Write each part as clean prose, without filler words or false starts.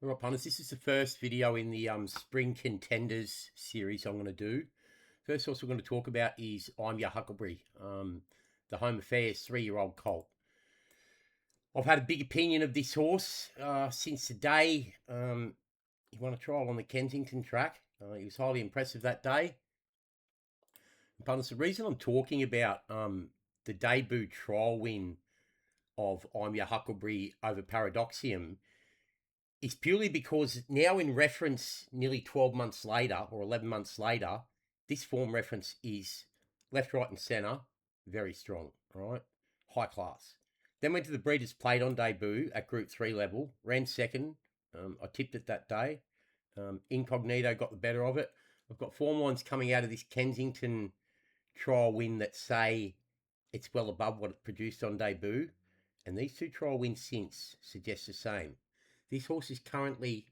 All right, punters, this is the first video in the Spring Contenders series I'm going to do. First horse we're going to talk about is Ya Huckleberry, the Home Affairs 3-year-old colt. I've had a big opinion of this horse since the day he won a trial on the Kensington track. He was highly impressive that day. And punters, the reason I'm talking about the debut trial win of Ya Huckleberry over Paradoxium is purely because now, in reference nearly 12 months later or 11 months later, this form reference is left, right, and centre, very strong, all right? High class. Then went to the Breeders' Plate on debut at Group 3 level, ran second. I tipped it that day. Incognito got the better of it. I've got form lines coming out of this Kensington trial win that say it's well above what it produced on debut. And these two trial wins since suggest the same. This horse is currently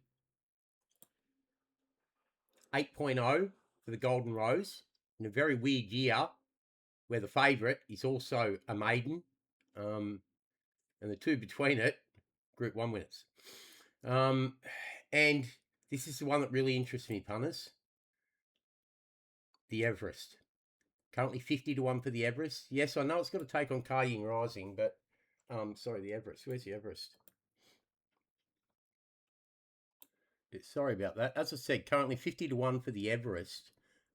8.0 for the Golden Rose in a very weird year where the favourite is also a maiden, and the two between it, Group 1 winners. And this is the one that really interests me, punters. The Everest. Currently 50-1 for the Everest. Yes, I know it's got to take on Gai Rising, but sorry, the Everest. Where's the Everest? Sorry about that. As I said, currently 50-1 for the Everest.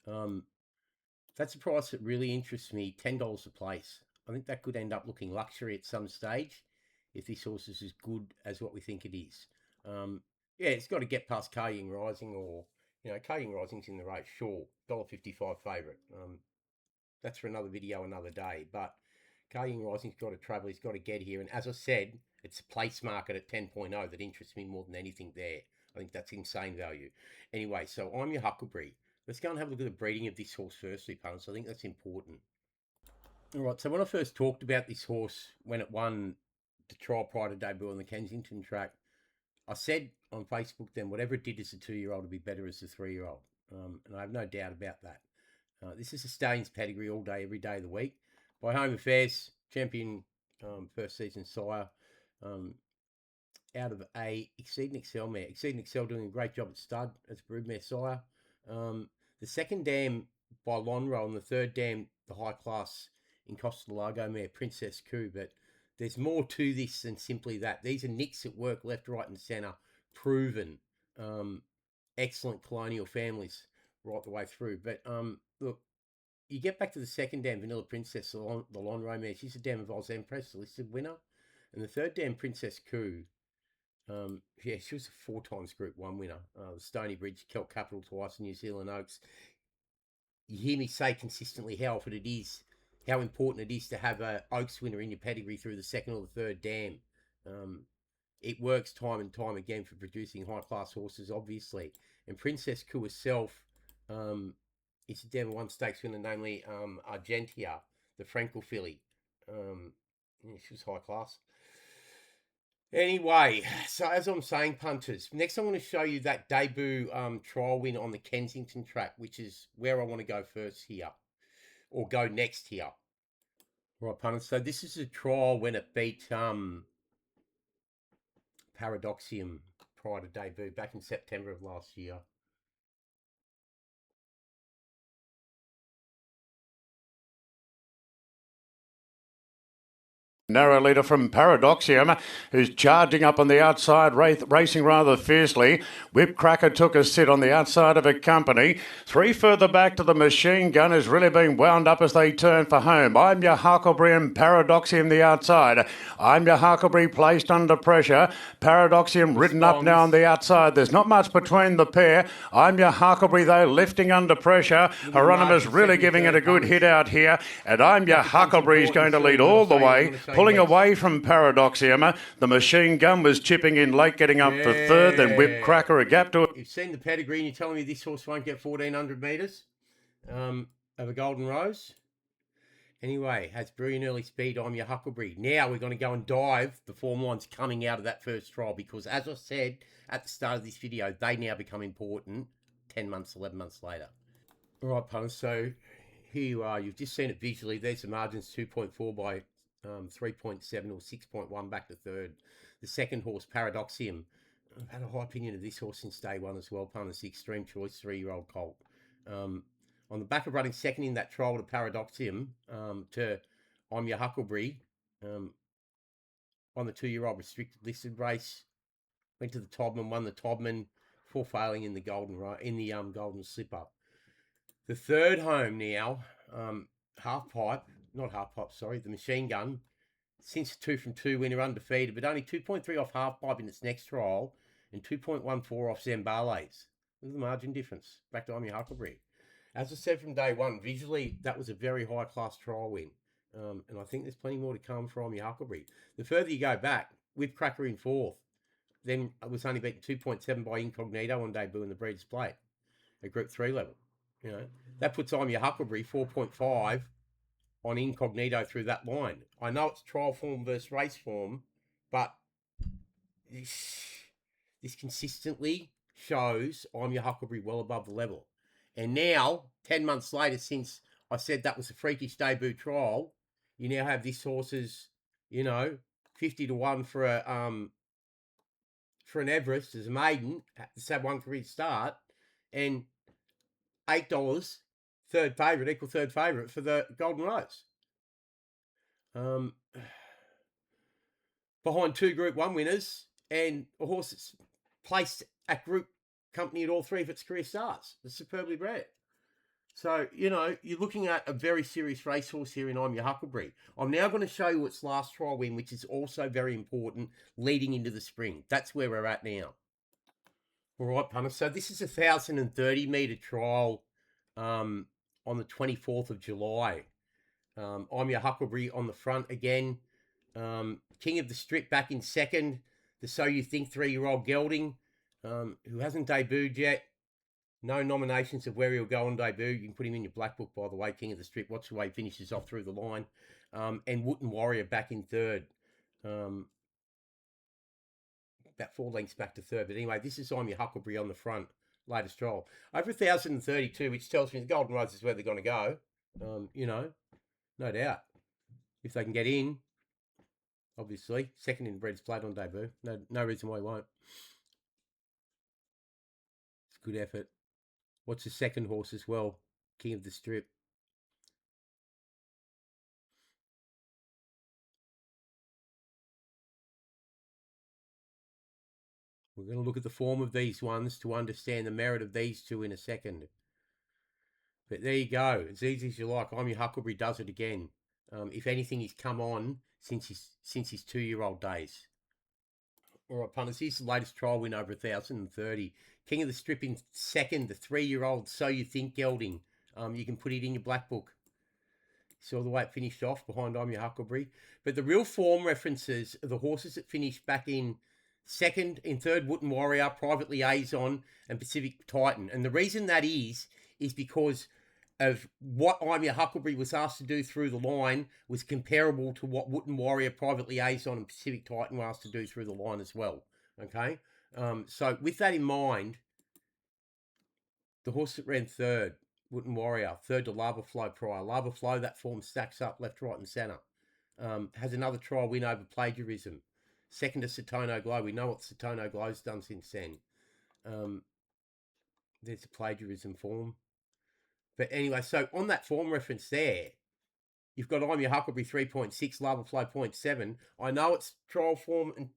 That's a price that really interests me. $10 a place. I think that could end up looking luxury at some stage if this horse is as good as what we think it is. Yeah, it's got to get past Gai Rising, or Gai Rising's in the race. Sure, $1.55 favourite. That's for another video, another day. But Gai Rising's got to travel. He's got to get here. And as I said, it's a place market at 10.0 that interests me more than anything there. I think that's insane value. Anyway, so I'm your Huckleberry. Let's go and have a look at the breeding of this horse firstly, punters. I think that's important. All right, so when I first talked about this horse, when it won the trial prior to debut on the Kensington track, I said on Facebook then, whatever it did as a 2-year-old would be better as a 3-year-old. And I have no doubt about that. This is a stallion's pedigree all day, every day of the week. By Home Affairs, champion first season sire. Out of a Exceed and Excel mare. Exceed and Excel doing a great job at stud as broodmare sire. The second dam by Lonro, and the third dam, the high class in Costa Lago mare, Princess Coup. But there's more to this than simply that. These are nicks at work left, right, and centre, proven. Excellent colonial families right the way through. But look, you get back to the second dam, Vanilla Princess, the Lonro mare. She's a dam of Oz Empress, the listed winner. And the third dam, Princess Coup. Yeah, she was a 4 times Group 1 winner. The Stony Bridge, Kelp Capital twice, New Zealand Oaks. You hear me say consistently how important it is to have a Oaks winner in your pedigree through the second or the third dam. It works time and time again for producing high-class horses, obviously. And Princess Coup herself is a dam of 1 stakes winner, namely Argentia, the Frankel filly. She was high-class. Anyway, so as I'm saying, punters, next I'm going to show you that debut trial win on the Kensington track, which is where I want to go first here, or go next here. Right, punters, so this is a trial when it beat Paradoxium prior to debut back in September of last year. Narrow leader from Paradoxium, who's charging up on the outside, racing rather fiercely. Whipcracker took a sit on the outside of a company. 3 further back to the machine gun is really being wound up as they turn for home. I'm Ya Huckleberry and Paradoxium the outside. I'm Ya Huckleberry placed under pressure. Paradoxium ridden up now on the outside. There's not much between the pair. I'm Ya Huckleberry though lifting under pressure. Hieronymus really giving it a good hit out here. And I'm Ya Huckleberry is going to lead all the way. Pulling away from Paradoxium. The machine gun was chipping in late, getting up for third, then Whipcracker a gap to it. You've seen the pedigree and you're telling me this horse won't get 1,400 metres over Golden Rose? Anyway, has brilliant early speed. I'm Ya Huckleberry. Now we're going to go and dive the form lines coming out of that first trial, because as I said at the start of this video, they now become important 10 months, 11 months later. All right, punters, so here you are. You've just seen it visually. There's the margins, 2.4 by 3.7 or 6.1 back to third. The second horse, Paradoxium, I've had a high opinion of this horse since day one as well, punters. The Extreme Choice 3-year-old colt. On the back of running second in that trial to Paradoxium to I'm Ya Huckleberry on the 2-year-old restricted listed race, went to the Todman, won the Todman, before failing in the golden slipper. The third home now, the Machine Gun, since 2 from 2 winner, undefeated, but only 2.3 off half pipe in its next trial and 2.14 off Zambales. There's the margin difference. Back to I'm Ya Huckleberry. As I said from day one, visually, that was a very high-class trial win. And I think there's plenty more to come from Ya Huckleberry. The further you go back, with Cracker in fourth, then it was only beaten 2.7 by Incognito on debut in the Breeders' Plate at Group 3 level. You know, that puts I'm Ya Huckleberry 4.5 on Incognito through that line. I know it's trial form versus race form, but this consistently shows I'm Ya Huckleberry well above the level. And now, 10 months later, since I said that was a freakish debut trial, you now have this horse's, 50 to 1 for an Everest as a maiden. It's had one career start, and $8 third favourite, equal third favourite for the Golden Rose. Behind 2 Group 1 winners and a horse that's placed at Group Company at all 3 of its career starts. It's superbly bred. So, you're looking at a very serious racehorse here in I'm Ya Huckleberry. I'm now going to show you its last trial win, which is also very important leading into the spring. That's where we're at now. All right, punters. So this is a 1,030-metre trial on the 24th of July. I'm Ya Huckleberry on the front again. King of the Strip back in second. The So You Think 3-year-old gelding, who hasn't debuted yet. No nominations of where he'll go on debut. You can put him in your black book, by the way, King of the Strip. Watch the way he finishes off through the line. And Wooten Warrior back in third. About 4 lengths back to third. But anyway, this is I'm Ya Huckleberry on the front. Latest trial. Over 1,032, which tells me the Golden Rose is where they're going to go. No doubt. If they can get in, obviously. Second in the Breeders' Plate on debut. No reason why he won't. It's a good effort. What's the second horse as well? King of the Strip. We're going to look at the form of these ones to understand the merit of these two in a second. But there you go. As easy as you like. I'm Ya Huckleberry does it again. If anything, he's come on since his 2-year-old days. All right, punters, here's the latest trial win over 1,030. King of the Strip in second, the 3-year-old So You Think gelding. You can put it in your black book. Saw the way it finished off behind I'm Ya Huckleberry. But the real form references are the horses that finished back in second, in third, Wooten Warrior, Private Liaison, and Pacific Titan. And the reason that is because of what I'm Ya Huckleberry was asked to do through the line was comparable to what Wooten Warrior, Private Liaison, and Pacific Titan were asked to do through the line as well. Okay? So with that in mind, the horse that ran third, Wooten Warrior, third to Lava Flow prior. Lava Flow, that form stacks up left, right, and centre. Has another trial win over Plagiarism. Second to Satono Glow. We know what Satono Glow's done since then. There's the Plagiarism form. But anyway, so on that form reference there, you've got I'm Ya Huckleberry 3.6, Lava Flow 0.7. I know it's trial form and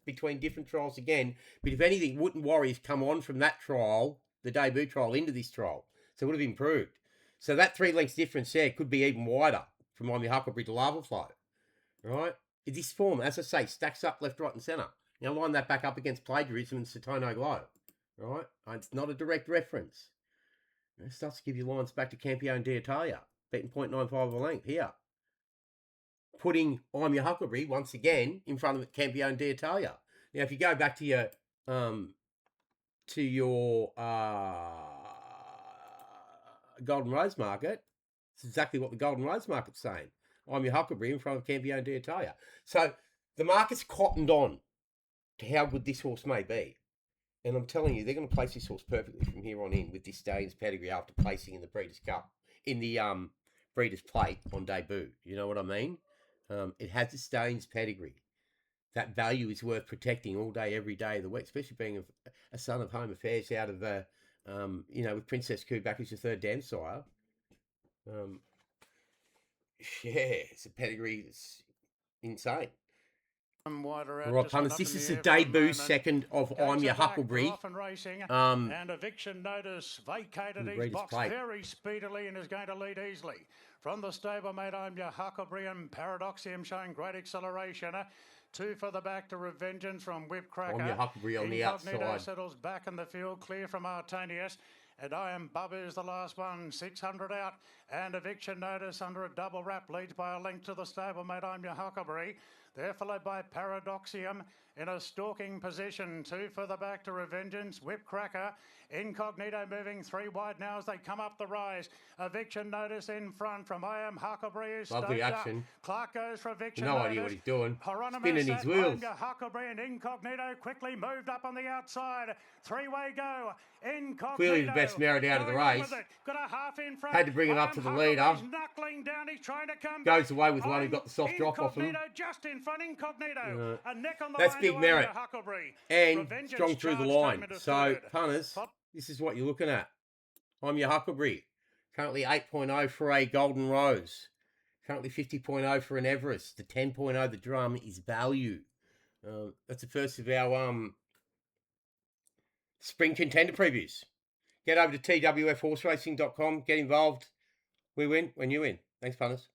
between different trials again, but if anything, Wooten Warrior's come on from that trial, the debut trial, into this trial. So it would have improved. So that 3 lengths difference there could be even wider from I'm Ya Huckleberry to Lava Flow. Right? This form, as I say, stacks up left, right, and centre. Now line that back up against Plagiarism and Satono Glow. Right? It's not a direct reference. It starts to give you lines back to Campione d'Italia, beating 0.95 of a length here. Putting I'm Ya Huckleberry once again in front of Campione d'Italia. Now, if you go back to your Golden Rose market, it's exactly what the Golden Rose market's saying. I'm Ya Huckleberry in front of Campione d'Italia. So the market's cottoned on to how good this horse may be. And I'm telling you, they're going to place this horse perfectly from here on in with this Dane's pedigree after placing in the Breeders' Cup, in the Breeders' Plate on debut. You know what I mean? It has the Staines pedigree. that value is worth protecting all day, every day of the week, especially being a son of Home Affairs out of, with Princess Coup back as your third dam sire. It's a pedigree that's insane. Right, punters, this is the debut second of I'm Ya Huckleberry. And eviction notice vacated his box very speedily and is going to lead easily. From the stablemate, I'm Ya Huckleberry and Paradoxium showing great acceleration. 2 for the back to Revengeance from Whip Cracker. I'm Ya Huckleberry on the Incognito outside. Settles back in the field, clear from Artanius. And I Am Bubba is the last one, 600 out. And eviction notice under a double wrap leads by a length to the stablemate, I'm Ya Huckleberry. They're followed by Paradoxium in a stalking position. 2 for the back to Revengeance, Whip Cracker. Incognito moving 3 wide now as they come up the rise. Eviction notice in front from I Am Huckleberry. Lovely action. Clark goes for eviction No notice. idea what he's doing. Hieronymus Spinning his wheels. I'm Ya Huckleberry and Incognito quickly moved up on the outside. 3-way go. Incognito. Clearly the best merit out of the race. Got a half in front. Had to bring him up to the leader. Knuckling down. He's trying to come Goes away with one who got the soft drop off him. Just in front, Incognito. A neck on the That's line big to merit. Huckleberry. And Revengeance strong through the charged line. home into So, third. punters, this is what you're looking at. I'm Ya Huckleberry. Currently 8.0 for a Golden Rose. Currently 50.0 for an Everest. The 10.0, the drum, is value. That's the first of our spring contender previews. Get over to twfhorseracing.com. Get involved. We win when you win. Thanks, punters.